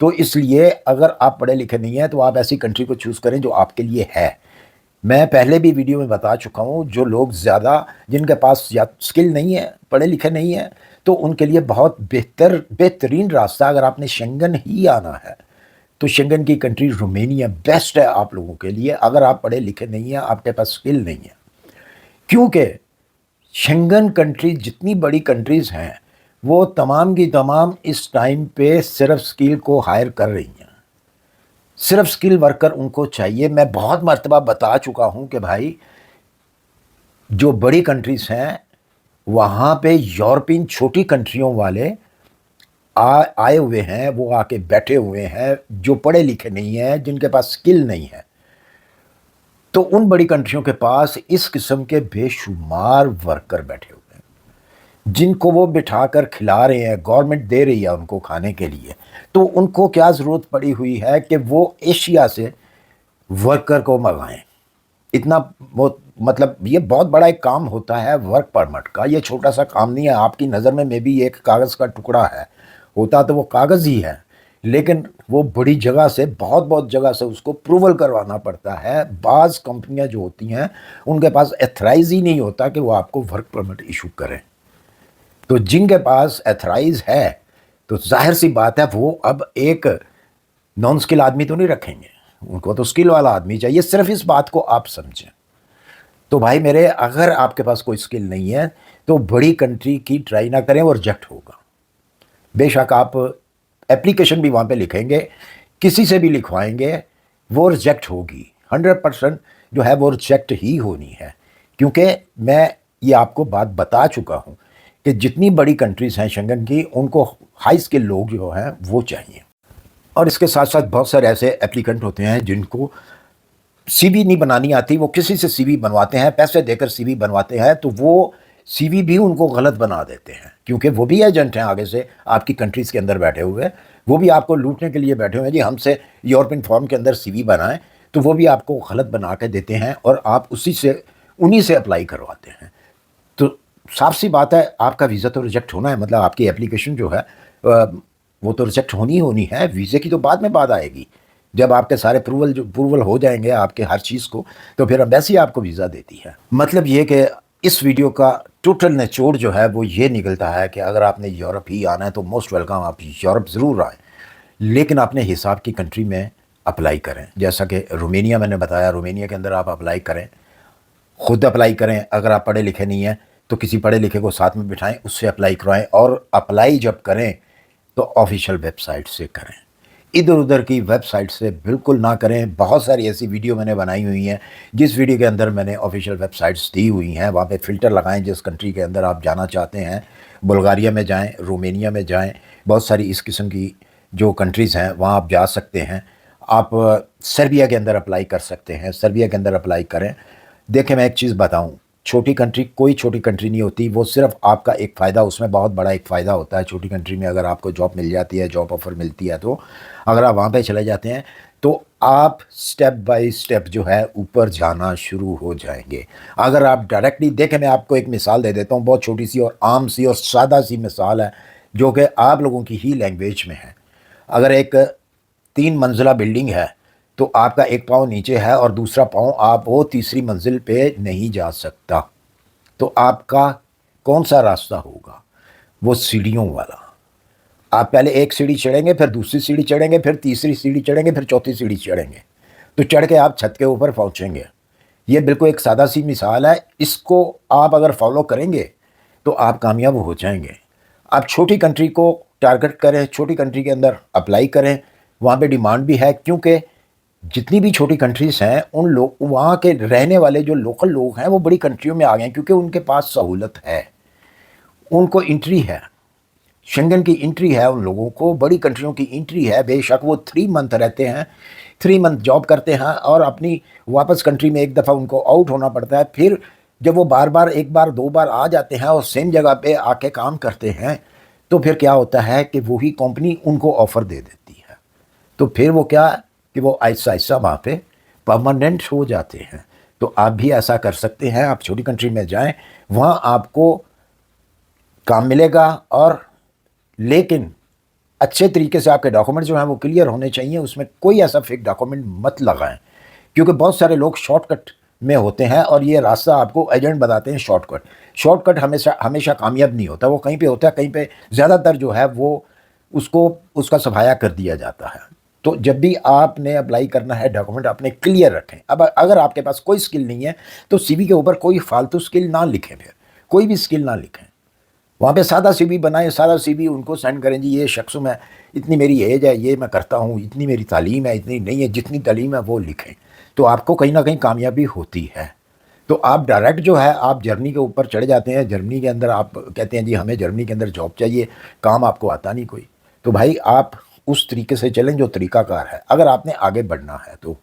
تو اس لیے اگر آپ پڑھے لکھے نہیں ہیں تو آپ ایسی کنٹری کو چوز کریں جو آپ کے لیے ہے۔ میں پہلے بھی ویڈیو میں بتا چکا ہوں، جو لوگ زیادہ جن کے پاس یا اسکل نہیں ہے، پڑھے لکھے نہیں ہیں، تو ان کے لیے بہت بہترین راستہ، اگر آپ نے شنگن ہی آنا ہے تو شنگن کی کنٹری رومینیا بیسٹ ہے آپ لوگوں کے لیے، اگر آپ پڑھے لکھے نہیں ہیں، آپ کے پاس اسکل نہیں ہے۔ کیونکہ شنگن کنٹری جتنی بڑی کنٹریز ہیں وہ تمام کی تمام اس ٹائم پہ صرف اسکل کو ہائر کر رہی ہیں، صرف اسکل ورکر ان کو چاہیے۔ میں بہت مرتبہ بتا چکا ہوں کہ بھائی جو بڑی کنٹریز ہیں وہاں پہ یورپین چھوٹی کنٹریوں والے آئے ہوئے ہیں، وہ آ کے بیٹھے ہوئے ہیں جو پڑھے لکھے نہیں ہیں، جن کے پاس اسکل نہیں ہے۔ تو ان بڑی کنٹریوں کے پاس اس قسم کے بے شمار ورکر بیٹھے ہوئے ہیں جن کو وہ بٹھا کر کھلا رہے ہیں، گورنمنٹ دے رہی ہے ان کو کھانے کے لیے۔ تو ان کو کیا ضرورت پڑی ہوئی ہے کہ وہ ایشیا سے ورکر کو منگائیں۔ اتنا مطلب یہ بہت بڑا ایک کام ہوتا ہے ورک پرمٹ کا، یہ چھوٹا سا کام نہیں ہے۔ آپ کی نظر میں بھی ایک کاغذ کا ٹکڑا ہے، ہوتا تو وہ کاغذ ہی ہے، لیکن وہ بڑی جگہ سے بہت جگہ سے اس کو پروول کروانا پڑتا ہے۔ بعض کمپنیاں جو ہوتی ہیں ان کے پاس ایتھرائز ہی نہیں ہوتا کہ وہ آپ کو ورک پرمٹ ایشو کریں۔ تو جن کے پاس ایتھرائز ہے تو ظاہر سی بات ہے وہ اب ایک نان اسکل آدمی تو نہیں رکھیں گے، ان کو تو اسکل والا آدمی چاہیے۔ صرف اس بات کو آپ سمجھیں۔ تو بھائی میرے، اگر آپ کے پاس کوئی اسکل نہیں ہے تو بڑی کنٹری کی ٹرائی نہ کریں، وہ ریجیکٹ ہوگا۔ بے شک آپ اپلیکیشن بھی وہاں پہ لکھیں گے، کسی سے بھی لکھوائیں گے، وہ ریجیکٹ ہوگی 100% جو ہے وہ ریجیکٹ ہی ہونی ہے۔ کیونکہ میں یہ آپ کو بات بتا چکا ہوں کہ جتنی بڑی کنٹریز ہیں شنگن کی، ان کو ہائی اسکل لوگ جو ہیں وہ چاہیے۔ اور اس کے ساتھ ساتھ بہت سارے ایسے اپلیکنٹ ہوتے ہیں جن کو سی وی نہیں بنانی آتی، وہ کسی سے سی وی بنواتے ہیں، پیسے دے کر سی وی بنواتے ہیں، تو وہ سی وی بھی ان کو غلط بنا دیتے ہیں، کیونکہ وہ بھی ایجنٹ ہیں آگے سے آپ کی کنٹریز کے اندر بیٹھے ہوئے، وہ بھی آپ کو لوٹنے کے لیے بیٹھے ہوئے ہیں، جی ہم سے یورپین فارم کے اندر سی وی بنائیں، تو وہ بھی آپ کو غلط بنا کے دیتے ہیں اور آپ انہی سے اپلائی کرواتے ہیں۔ تو صاف سی بات ہے، آپ کا ویزا تو ریجیکٹ ہونا ہے، مطلب آپ کی اپلیکیشن جو ہے وہ تو ریجیکٹ ہونی ہے۔ ویزے کی تو بعد میں بات آئے گی، جب آپ کے سارے پروول ہو جائیں گے آپ کے ہر چیز کو، تو پھر ایمبیسی آپ کو ویزا دیتی ہے۔ مطلب یہ کہ اس ویڈیو کا ٹوٹل نچوڑ جو ہے وہ یہ نکلتا ہے کہ اگر آپ نے یورپ ہی آنا ہے تو موسٹ ویلکم، آپ یورپ ضرور آئیں، لیکن اپنے حساب کی کنٹری میں اپلائی کریں۔ جیسا کہ رومینیا میں نے بتایا، رومینیا کے اندر آپ اپلائی کریں، خود اپلائی کریں۔ اگر آپ پڑھے لکھے نہیں ہیں تو کسی پڑھے لکھے کو ساتھ میں بٹھائیں، اس سے اپلائی کروائیں، اور اپلائی جب کریں تو آفیشیل ویب سائٹ سے کریں، ادھر ادھر کی ویب سائٹ سے بالکل نہ کریں۔ بہت ساری ایسی ویڈیو میں نے بنائی ہوئی ہیں جس ویڈیو کے اندر میں نے آفیشیل ویب سائٹس دی ہوئی ہیں، وہاں پہ فلٹر لگائیں جس کنٹری کے اندر آپ جانا چاہتے ہیں۔ بلغاریہ میں جائیں، رومینیا میں جائیں، بہت ساری اس قسم کی جو کنٹریز ہیں وہاں آپ جا سکتے ہیں۔ آپ سربیا کے اندر اپلائی کر سکتے ہیں، سربیا کے اندر اپلائی کریں۔ دیکھیں میں ایک چیز بتاؤں، چھوٹی کنٹری کوئی چھوٹی کنٹری نہیں ہوتی، وہ صرف آپ کا ایک فائدہ، اس میں بہت بڑا ایک فائدہ ہوتا ہے۔ چھوٹی کنٹری میں اگر آپ کو جاب مل جاتی ہے، جاب آفر ملتی ہے، تو اگر آپ وہاں پہ چلے جاتے ہیں تو آپ سٹیپ بائی سٹیپ جو ہے اوپر جانا شروع ہو جائیں گے۔ اگر آپ ڈائریکٹلی دیکھیں، میں آپ کو ایک مثال دے دیتا ہوں، بہت چھوٹی سی اور عام سی اور سادہ سی مثال ہے جو کہ آپ لوگوں کی ہی لینگویج میں ہے۔ اگر ایک 3 منزلہ بلڈنگ ہے تو آپ کا ایک پاؤں نیچے ہے اور دوسرا پاؤں آپ وہ تیسری منزل پہ نہیں جا سکتا، تو آپ کا کون سا راستہ ہوگا؟ وہ سیڑھیوں والا۔ آپ پہلے ایک سیڑھی چڑھیں گے، پھر دوسری سیڑھی چڑھیں گے، پھر تیسری سیڑھی چڑھیں گے، پھر چوتھی سیڑھی چڑھیں گے، تو چڑھ کے آپ چھت کے اوپر پہنچیں گے۔ یہ بالکل ایک سادہ سی مثال ہے، اس کو آپ اگر فالو کریں گے تو آپ کامیاب ہو جائیں گے۔ آپ چھوٹی کنٹری کو ٹارگٹ کریں، چھوٹی کنٹری کے اندر اپلائی کریں، وہاں پہ ڈیمانڈ بھی ہے، کیونکہ جتنی بھی چھوٹی کنٹریز ہیں ان لوگ وہاں کے رہنے والے جو لوکل لوگ ہیں وہ بڑی کنٹریوں میں آ گئے ہیں، کیونکہ ان کے پاس سہولت ہے، ان کو انٹری ہے، شنگن کی انٹری ہے، ان لوگوں کو بڑی کنٹریوں کی انٹری ہے۔ بے شک وہ 3 منتھ رہتے ہیں، 3 منتھ جاب کرتے ہیں اور اپنی واپس کنٹری میں ایک دفعہ ان کو آؤٹ ہونا پڑتا ہے۔ پھر جب وہ بار بار 1 بار 2 بار آ جاتے ہیں اور سیم جگہ پہ آ کے کام کرتے ہیں، تو پھر کیا ہوتا ہے کہ وہی کمپنی ان کو آفر دے دیتی ہے، تو پھر وہ کیا کہ وہ آہستہ آہستہ وہاں پہ پرماننٹ ہو جاتے ہیں۔ تو آپ بھی ایسا کر سکتے ہیں، آپ چھوٹی کنٹری میں جائیں، وہاں آپ کو کام ملے گا، اور لیکن اچھے طریقے سے آپ کے ڈاکومنٹ جو ہیں وہ کلیئر ہونے چاہیے، اس میں کوئی ایسا فیک ڈاکومنٹ مت لگائیں، کیونکہ بہت سارے لوگ شارٹ کٹ میں ہوتے ہیں اور یہ راستہ آپ کو ایجنٹ بتاتے ہیں شارٹ کٹ۔ شارٹ کٹ ہمیشہ کامیاب نہیں ہوتا، وہ کہیں پہ ہوتا ہے، کہیں پہ زیادہ تر جو ہے وہ اس کا صفایا کر دیا جاتا ہے۔ تو جب بھی آپ نے اپلائی کرنا ہے ڈاکومنٹ اپنے کلیئر رکھیں۔ اب اگر آپ کے پاس کوئی سکل نہیں ہے تو سی وی کے اوپر کوئی فالتو سکل نہ لکھیں، پھر کوئی بھی سکل نہ لکھیں، وہاں پہ سادہ سی وی بنائیں، سادہ سی وی ان کو سینڈ کریں، جی یہ شخص میں اتنی میری ایج ہے، یہ میں کرتا ہوں، اتنی میری تعلیم ہے، اتنی نہیں ہے، جتنی تعلیم ہے وہ لکھیں، تو آپ کو کہیں نہ کہیں کامیابی ہوتی ہے۔ تو آپ ڈائریکٹ جو ہے آپ جرمنی کے اوپر چڑھ جاتے ہیں، جرمنی کے اندر آپ کہتے ہیں جی ہمیں جرمنی کے اندر جاب چاہیے، کام آپ کو آتا نہیں کوئی، تو بھائی آپ اس طریقے سے چلیں جو طریقہ کار ہے اگر آپ نے آگے بڑھنا ہے تو۔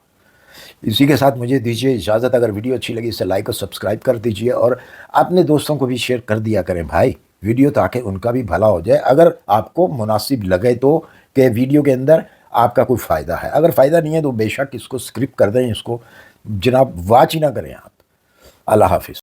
اسی کے ساتھ مجھے دیجیے اجازت، اگر ویڈیو اچھی لگی اسے لائک اور سبسکرائب کر دیجیے، اور اپنے دوستوں کو بھی شیئر کر دیا کریں بھائی ویڈیو، تاکہ ان کا بھی بھلا ہو جائے، اگر آپ کو مناسب لگے تو، کہ ویڈیو کے اندر آپ کا کوئی فائدہ ہے۔ اگر فائدہ نہیں ہے تو بے شک اس کو سکرپ کر دیں، اس کو جناب واچ ہی نہ کریں آپ۔ اللہ حافظ۔